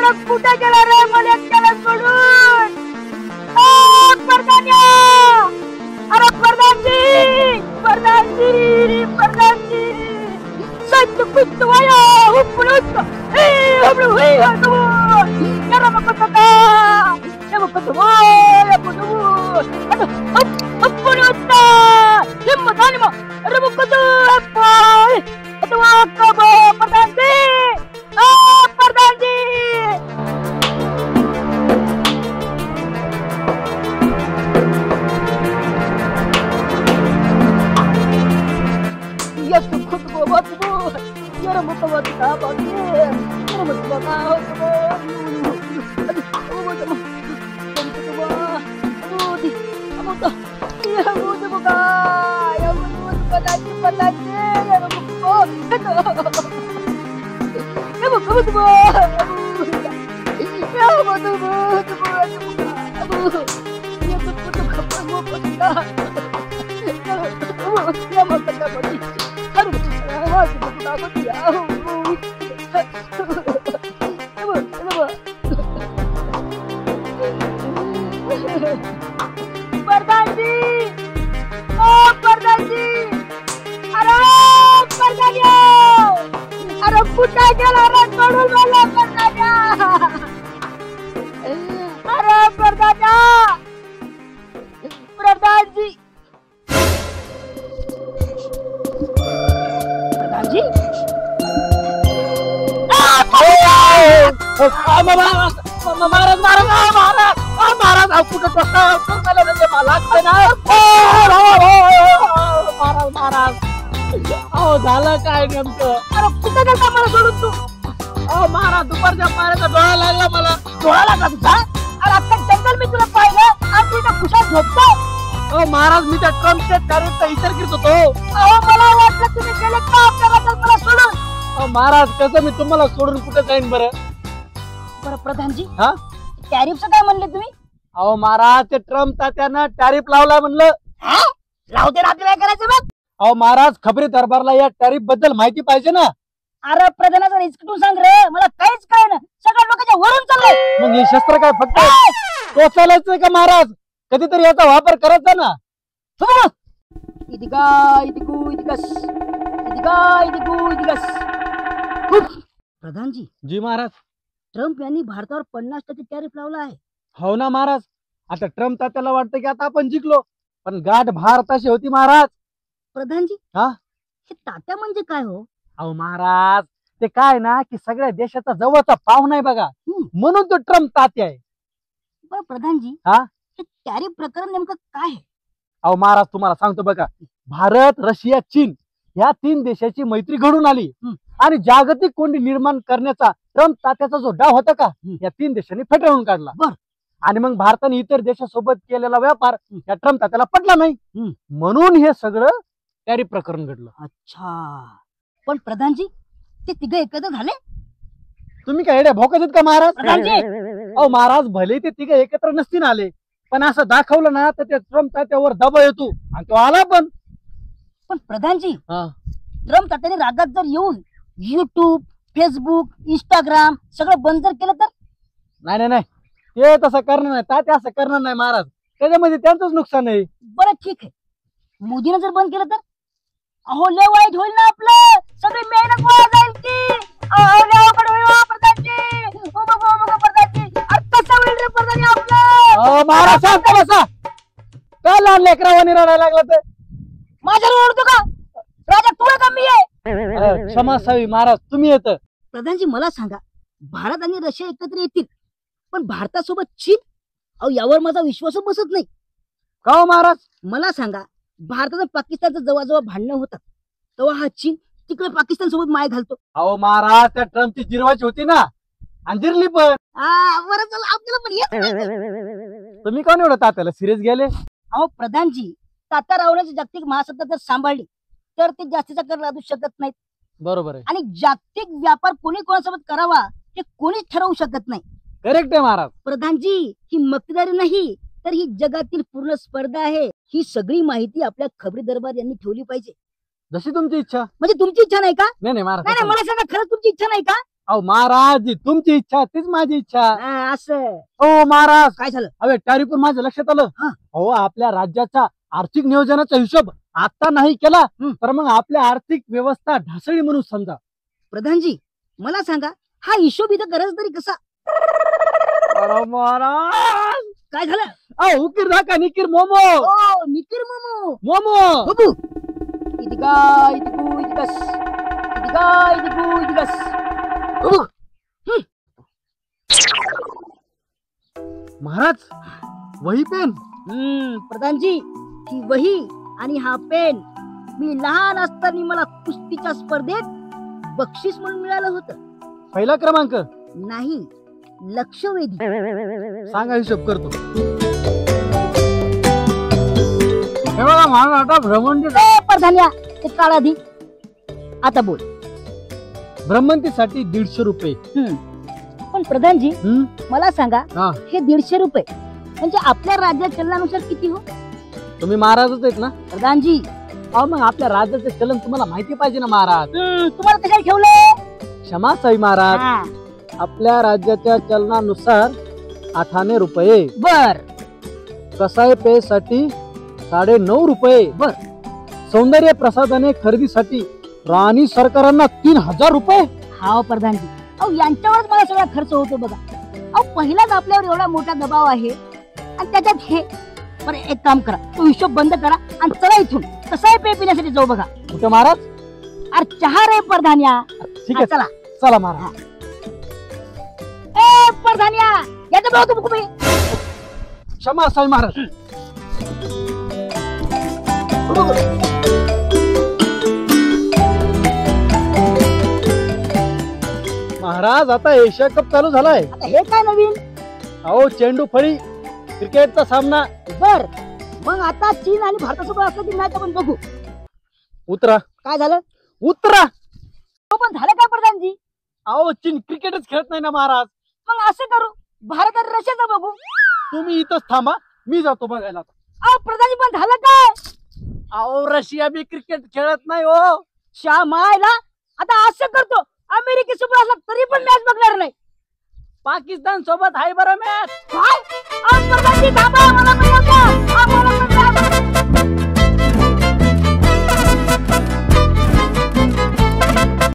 अरे कुठे गेला रे मला एकट्याला सोडून? प्रधान्या, अरे प्रधानजी, प्रधानजी, प्रधानजी, सत्य कुछ वाया उपलब्ध हे हम हुई है तो यार मत पता ये मत वाया कुछ अब पुनता हिम्मत आनी मा अरे वो कुछ पाए तो कब प्रधानजी प्रधानजी ये खुद को मत बोल यार मत बता बाकी यार मत बता प्रधानजी, ओ प्रधानजी, अरे प्रधान्या, अरे कुठे गेला रे सोडून मला प्रधान्या? अरे प्रधान्या, प्रधानजी, प्रधानजी, महाराज महाराज महाराज महाराज आप कुठे मला महाराज महाराज अहो झालं काय नेमकं? अरे कुठे गेलता मला सोडून तू? अहो महाराज दुपारच्या पाण्याचा डोळा लागला मला. डोळा लागला तुझा? अरे आता जंगल मी तुला पाहिलं आणि तू इथं खुशाल झोपतो. अहो महाराज मी त्या ट्रम्पच्या टॅरिफचा विचार करत होतो. अहो मला वाटलं तुम्ही गेले का आपल्याबद्दल मला सोडून? अहो महाराज कसं मी तुम्हाला सोडून कुठे जाईन बरं? बरं प्रधानजी, हा टॅरिफचं काय म्हणले तुम्ही? अहो महाराज ते ट्रम्प तात्यानं टॅरिफ लावलाय म्हणलं. लावू दे ना, आपल्याला काय करायचं बघ. अहो महाराज खबरी दरबारला या टॅरिफ बद्दल माहिती पाहिजे ना. अरे प्रधानाचा रिस्क सांग रे, मला काहीच काय ना, सगळ्या लोकांच्या वरून चाललंय. मग हे शस्त्र काय फक्त तो चालायचंय का महाराज? कधीतरी याचा वापर करायचा ना. प्रधानजी जी महाराज, ट्रम्प यांनी भारतावर 50% टॅरिफ लावला आहे. हो ना महाराज, आता ट्रम्प तात्याला वाटतं की आता आपण जिंकलो, पण गाठ भारताशी होती महाराज. प्रधानजी, हा हे तात्या म्हणजे काय हो? अहो महाराज ते काय ना की सगळ्या देशाचा जवळचा पाहुणा आहे बघा, म्हणून तो ट्रम्प तात्या आहे. बरं प्रधानजी, हा हे टॅरिफ प्रकरण नेमकं काय आहे? अहो महाराज तुम्हाला सांगतो बघा, भारत, रशिया, चीन या 3 देशाची मैत्री घडून आली आणि जागतिक कोंडी निर्माण करण्याचा ट्रम्प तात्याचा जो डाव होता का, या 3 देशांनी फेटाळून काढला. आणि मग भारताने इतर देशासोबत केलेला व्यापार या ट्रम्प तात्याला पटला नाही, म्हणून हे सगळं टॅरिफ प्रकरण घडलं. अच्छा, पण प्रधानजी ते तिघे एकत्र झाले? तुम्ही काय एवढ्या भोकात आहेत का महाराज? अहो महाराज भले ते तिघे एकत्र नसतील आले, पण असं दाखवलं ना तर त्या ट्रम्प तात्यावर दबाव येतो आणि तो आला पण. पण प्रधानजी, ट्रम्प तात्याने रागात जर येऊन युट्यूब, फेसबुक, इंस्टाग्राम सगळं बंद जर केलं तर? नाही नाही नाही, ते तसं करणार नाही, तात्या असं करणार नाही महाराज, त्याच्यामध्ये त्यांचंच नुकसान आहे. बरं ठीक आहे, मोदीने जर बंद केलं तर? अहो लय वाईट होईल ना, आपलं सगळी मेहनत वाया जाईल की. अहो लय अवघड होईल प्रधानजी. प्रधानजी अरे कसं होईल रे प्रधानजी आपलं? महाराज शांत बसा, का लहान लेकरावानी रडायला लागला तर? माझ्यावर ओरडतो का? राजा तू का मी आहे? क्षमा असावी महाराज, तुम्ही येत. प्रधानजी मला सांगा, भारत आणि रशिया एकत्र येतील, पण भारतासोबत चीन? अहो यावर माझा विश्वासच बसत नाही. का हो महाराज? मला सांगा, भारत आणि पाकिस्तानचं जेव्हा जेव्हा भांडणं होतात तेव्हा हा चीन तिकडे पाकिस्तान सोबत माय घालतो. अहो महाराज त्या ट्रम्पची जिरवाची होती ना, आणि जिरली पण. बरं चला आपल्याला पण. तुम्ही कोण एवढं तात्याला सिरियस गेले? अहो प्रधानजी, तात्या रावण्याची जागतिक महासत्ता जर सांभाळली तर ते जास्तीचा कर लादू शकत नाहीत. बरोबर आहे. आणि जागतिक व्यापार कोणी कोणासोबत करावा हे कोणीच ठरवू शकत नाही. करेक्ट आहे महाराज. प्रधानजी ही मक्तेदारी नाही, तर ही जगातील पूर्ण स्पर्धा आहे. ही सगळी माहिती आपल्या खबरी दरबार यांनी ठेवली पाहिजे. जशी तुमची इच्छा. म्हणजे तुमची इच्छा नाही का? नाही नाही महाराज, नाही मला सांगा, खरंच तुमची इच्छा नाही का? अहो महाराज, तुमची इच्छा तीच माझी इच्छा. असं हो महाराज. काय झालं? अरे टॅरिफ माझ्या लक्षात आलं. हो, आपल्या राज्याचा आर्थिक नियोजनाचा हिशोब आता नाही केला तर मग आपल्या आर्थिक व्यवस्था ढासळी म्हणून समजा. प्रधानजी मला सांगा, हा हिशोब इथं गरज तरी कसा? अरे महाराज, काय झालं? अहो उकीर नाका निकीर मोमो. निकीर मोमो मोमो बबू. इतका इतकू इतकस इतका इतकू इतकस बबू. महाराज, वही पेन. प्रधानजी, ही वही आणि हा पेन मी लहान असताना मला कुस्तीच्या स्पर्धेत बक्षीस म्हणून मिळालं होतं. पहिला क्रमांक नाही, लक्षवेधी. सांगा, हिशोब करतो. हे बघा महाराज, आता भ्रमंती. प्रधान्या ते काळा दी. आता बोल. भ्रमंतीसाठी 150 रुपये. पण प्रधानजी मला सांगा, हे 150 रुपये म्हणजे आपल्या राज्याच्या चलनानुसार किती हो? तुम्ही महाराजच आहेत ना प्रधानजी? अहो मग आपल्या राज्याचे चलन तुम्हाला माहिती पाहिजे ना महाराज. तुम्हाला कशाला ठेवलं? क्षमा साई महाराज, आपल्या राज्याच्या चलनानुसार 8 रुपये. बर. कसाई पेसाठी 9.5 रुपये. बर. सौंदर्य प्रसाधने खरेदीसाठी राणी सरकारांना 3000 रुपये. हा प्रधानजी, अहो यांच्यावरच मला सगळा खर्च होतो बघा. अहो पहिलाच आपल्यावर एवढा मोठा दबाव आहे आणि त्याच्यात हे. बरं एक काम करा, तो हिशोब बंद करा आणि चला इथून कसाई पेय पिण्यासाठी जाऊ. बघा कुठे महाराज? अरे चहा रे प्रधान्या. ठीक आहे, चला चला महाराज. ए प्रधान्या, याचं बघ तू तुम्ही. क्षमा साई महाराज. महाराज, आता एशिया कप चालू झालाय. आता हे काय नवीन? अहो चेंडू फळी क्रिकेटचा सामना. बर, मग आता चीन आणि भारतासोबत असलं की मॅच आपण बघू. उतरा. काय झालं? उतरा. पण झालं काय प्रधानजी? अहो चीन क्रिकेटच खेळत नाही ना महाराज. मग असं करू, भारत आणि रशियाचा बघू. तुम्ही इथंच थांबा, मी जातो बघायला. अहो प्रधानजी, पण झालं काय? अहो रशिया बी क्रिकेट खेळत नाही हो. श्यामायला, आता असं करतो, अमेरिकेसोबत असला तरी पण मॅच बघणार नाही. पाकिस्तान सोबत आहे बरं मॅच. काय? प्रधानजी थांबा, मला पण येऊ द्या.